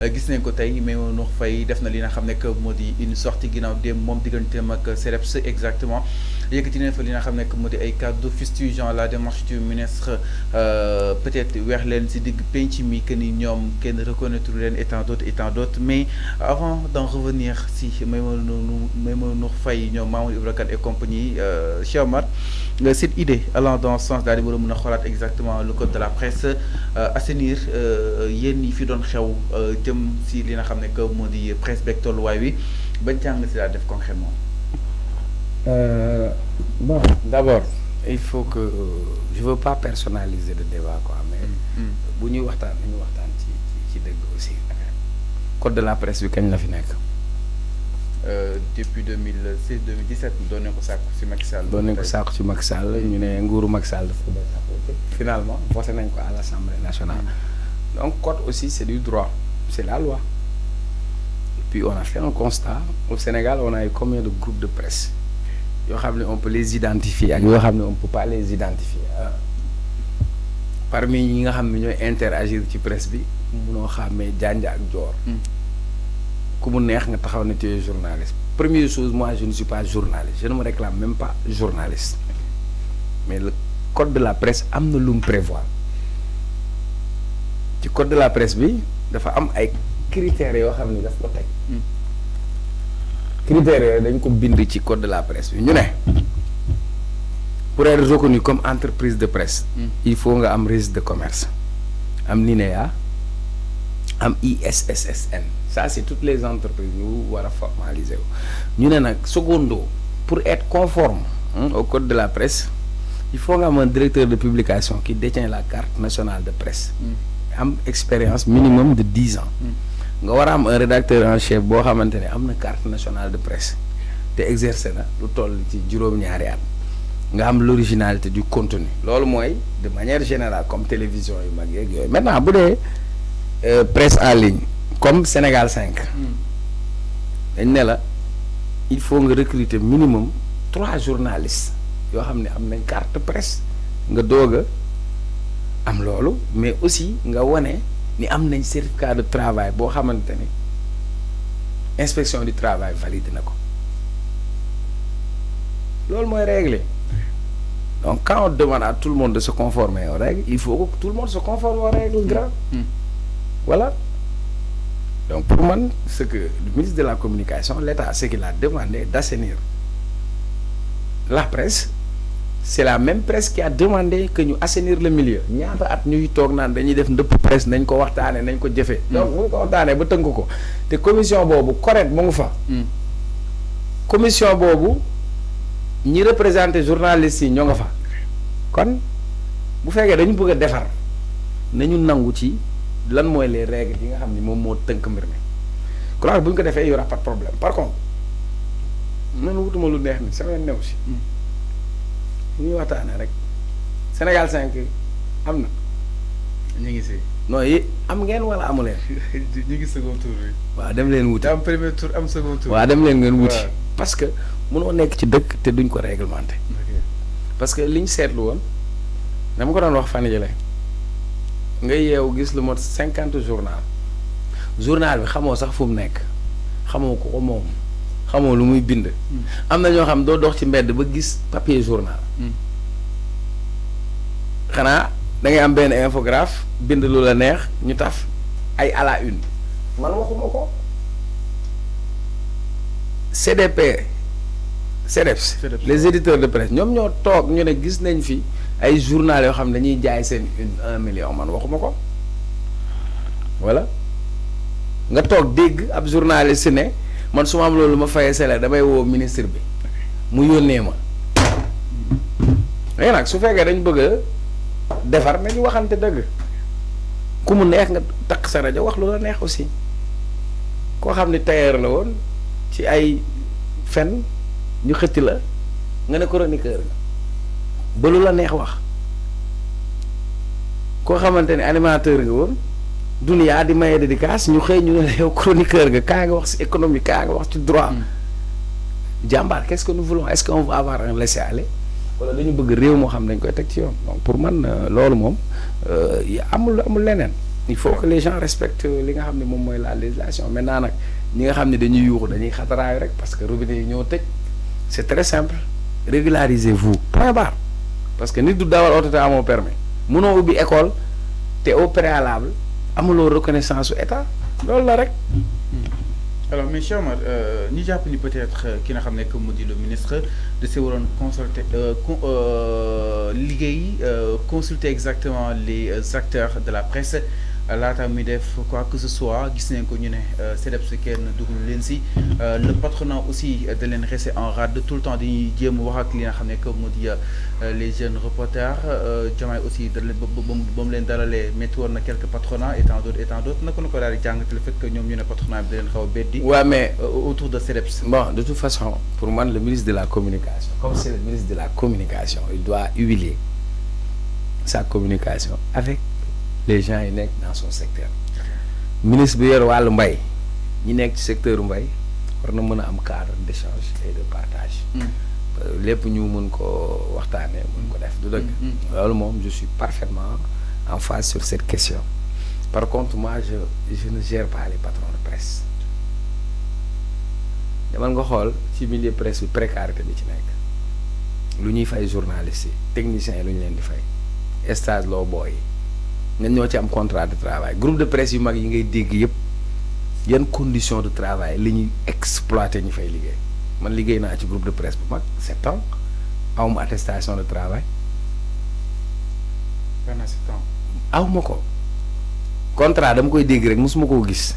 gis nañ ko tey mais Nour Faye def na li nga xam ne que moo di une sortie ginnaaw dem moom digganteem ak CDEPS exactement yëkkati nañ fa li nga xam ne que moo di ay cadres fustigeant la démarche du ministre peut-être weex leen si digg penc mi que ni ñoom kenn reconnaître leen et tant d'autres mais avant d'en revenir si Maïmouna Nour Faye ñoom Mamour Ibra Kane et compagnie Cheikh Omar cette idée allant dans ce sens daal di war a mën a xoolaat exactement le code de la presse assainir yéen yi fi doon xew jëm si li nga xam ne que moo di presse beeg tolluwaay wi bañ jàng si daal def concrètement. Bon, d'abord il faut que je veux pas personnaliser le débat quoi mais bu ñuy waxtaan nañu waxtaan ci dëgg aussi. Code de la presse bi kañ la fi nekk. Depuis 2016 2017 doon nañ ko sàkku si Macky Sall. doon nañ ko sàkku ci Macky Sall ñu ne nguuru Macky Sall dafa ko def finalement voté nañ ko à l'Assemblée nationale. Donc code aussi c'est du droit, c'est la loi. Et puis on a fait un constat au Sénégal on a eu combien de groupes de presse yoo xam ne on peut les identifier ak yoo xam ne on peut pas les identifier. Parmi ñi nga xam ne ñooy interagir ci presse bi munoo xàmmee Janja ak Joor. Ku mu neex nga taxaw ne tu es journaliste. Première chose, moi je ne suis pas journaliste, je ne me réclame même pas journaliste, mais le code de la presse am na lu mu prévoir. Ci code de la presse bi dafa am ay critères yoo xam ne daf ko teg. Critères yooyu dañ ko bind ci code de la presse bi ñu ne pour être reconnu comme entreprise de presse il faut nga am registre de commerce, am NINEA, am ISSN. Ça c'est toutes les entreprises yu war a formaliser wu ñu ne nag secondo pour être conforme au code de la presse il faut nga am un directeur de publication qui détient la carte nationale de presse am expérience minimum de 10 ans nga war a am un rédacteur en chef boo xamante ne am na carte nationale de presse te exercer na lu toll ci juróom-ñaari at nga am l'originalité du contenu. Loolu mooy de manière générale comme télévision yu mag yeeg yooyu. Maintenant bu dee presse en ligne comme Sénégal 5 dañ ne la il faut nga recruter minimum 3 journalistes yoo xam ne am nañ carte presse nga doog a am loolu mais aussi nga wane ni am nañ certificat de travail boo xamante ne inspection du travail valide na ko loolu mooy règle. Donc quand on demande à tout le monde de se conformer aux règles il faut que tout le monde se conforme aux règles graves. Voilà. Donc pour moi, ce que le ministre de la Communication, l'État, ce qu'il a demandé d'assainir la presse, c'est la même presse qui a demandé que nous assainir le milieu. ñaata at ñuy toog naan dañuy def ndëpp presse nañ ko waxtaane nañ ko jëfee. Donc bu ñu ko waxtaanee ba tënk ko te commission boobu correct mu ngi fa. Commission boobu ñi représenté journalistes yi ñoo nga fa. kon bu fekkee dañu bëgg a defar nañu nangu ci. lan mooy les règles yi nga xam ni moom moo tënk mbir mi crois bu ñu ko defee y aura pas de problème par contre man wutuma lu neex ni sama new si ñuy waxtaanee rek Sénégal 5 am na ñu ngi si non yi am ngeen wala amu leen ñu ngi second tour bi waaw dem leen wuti am premier tour am second tour waaw dem leen ngeen wuti parce que mënoo nekk ci dëkk te duñ ko réglementé parce que liñ seetlu woon dama ko doon wax fan yële nga yeewu gis lu mot 50 journal bi xamoo sax fu mu nekk xamoo ko moom xamoo lu muy bind. am na ñoo xam doo dox ci mbedd ba gis papier journal. xanaa da ngay am benn infographe bind lu la neex ñu taf ay à la une. man waxuma ko. CDP CDEPS les éditeurs de presse ñoom ñoo toog ñu ne gis nañ fi. ay journal yoo xam ne dañuy jaay seen 1 million man waxuma ko voilà nga toog dégg ab journaliste ne man su ma am loolu ma fayee salaire damay woo ministre bi mu yónnee ma léegi nag su fekkee dañ bëgg a defar nañu waxante dëgg ku mu neex nga takk sa rajo wax lu la neex aussi koo xam ne tailleur la woon ci ay fen ñu xëtti la nga ne chroniqueur nga ba lu la neex wax koo xamante ne animateur nga woon Dunia di maye dédicace ñu xëy ñu ne yow chroniqueur nga kaa nga wax ci économie kaa nga wax ci droit jàmbaar qu'est-ce que nous voulons est-ce qu'on va avoir un laisser-aller wala dañu bëgg réew moo xam dañ koy teg ci yoon donc pour man loolu moom amul leneen il faut que les gens respectent li nga xam ne moom mooy la législation maintenant nag ñi nga xam ne dañuy yuuxu dañuy xataraayu rek parce que robinet yi ñoo tëj c'est très simple régularisez-vous point barre parce que nit du dawal oto te amoo permis mënoo ubbi école te au préalable amuloo reconnaissance su état loolu la rek. Alors mais Cheikh Omar ñu jàpp ni peut-être ki nga xam ne que mu di le ministre de se waroon consulter liggéey consulter exactement les acteurs de la presse laata muy def quoi que ce soit gis nañ ko ñu ne CDEPS kenn dugul leen si le patronat aussi de leen rester en rade tout le temps dañuy jéem wax ak li nga xam ne que mu di les jeunes reporters Diomaye aussi da leen ba mu leen dalalee métti woon na quelques patronats et tant d'autres naka na ko daal di jàngate le fait que ñoom ñu ne patronat bi da leen xaw a beddi. Ouais, mais autour de CDEPS. Bon, de toute façon, pour moi, le ministre de la Communication, comme c'est le ministre de la Communication, il doit huiler sa communication avec les gens qui sont dans son secteur. Ministre bi yor wàllu mbay ñi nekk ci secteur mbay war na mën a am cadre d'échange et de partage. lépp ñu mën ko waxtaanee mën ko def du dëgg. loolu moom je suis parfaitement en phase sur cette question. Par contre, moi, je ne gère pas les patrons de presse. demal nga xool ci milieu presse bi précarité bi ci nekk lu ñuy fay journalistes yi techniciens yi lu ñu leen di fay stage loo booy yi ñan ñoo ci am contrat de travail groupe de presse yu mag yi ngay dégg yëpp yan conditions de travail li ñuy exploiter ñu fay liggéey man liggéey naa ci groupe de presse bu mag 7 ans awma attestation de travail. pendant 7 ans. awma ko contrat dama koy dégg rek mosuma koo gis.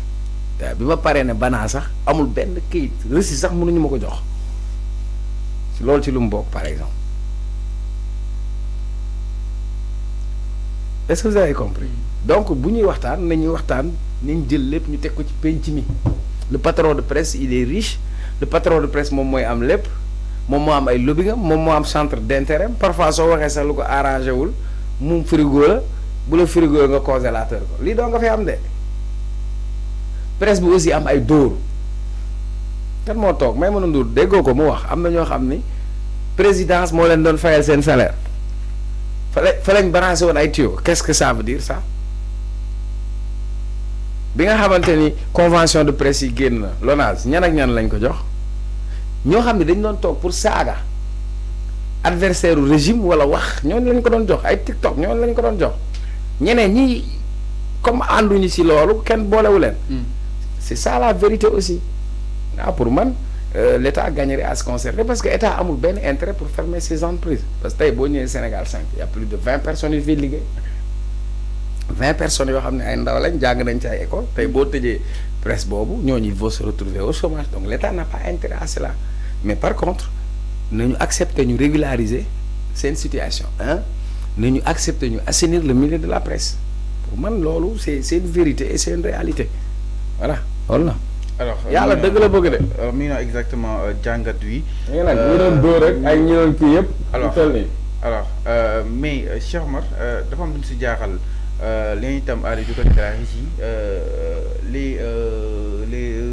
waaw bi ma paree ne banaa sax amul benn kayit reçu sax mënuñu ma ko jox loolu ci lu mu bokk par exemple est-ce que vous avez compris donc bu ñuy waxtaan nañuy waxtaan nañ jël lépp ñu teg ko ci penc mi le patron de presse il est riche le patron de presse moom mooy am lépp moom moo am ay lobby nga moom moo am centre d'intérêt parfois soo waxee sax lu ko arrangé wul mu frigo la bu la frigo nga congélateur ko lii doo nga fi am de presse bi aussi am ay dóor kan moo toog may mën a ndur déggoo ko mu wax am na ñoo xam ni présidence moo leen doon fayal seen salaire fa lañ branché woon ay tuyaux qu'est-ce que ça veut dire ça bi nga xamante ni convention de presse yi génn na LONASE ñan ak ñan lañ ko jox ñoo xam ne dañ doon toog pour saaga adversaire u régime wala wax ñooñu lañ ko doon jox ay TikTok ñooñu lañ ko doon jox ñeneen ñi comme ànduñu ci loolu kenn boolewu leen. C'est ça la vérité aussi. Ah, pour moi, l'État gagnerait à se concerter parce que l'État a ben intérêt pour fermer ses entreprises. Parce que si au Sénégal 5, il y a plus de 20 personnes qui vivent liggéey 20 personnes qui ont ay ndaw lañ jàng nañ ci ay école tey boo tëjee presse boobu ñooñu vont se retrouver au chômage donc l'État n'a pas intérêt à cela mais par contre nañu accepter ñu régulariser seen situation hein nañu accepter ñu assainir le milieu de la presse pour man loolu c'est une vérité et c'est une réalité voilà loolu la. alors yàlla dëgg la bëgg de. alors mi ngi exactement jàngat wi. ñu nag ñu doon dóor rek ay ñu doon kii yëpp. alors mais Cheikh Omar dafa am lu ñu si jaaxal léegi itam Aliou du côté de la régie les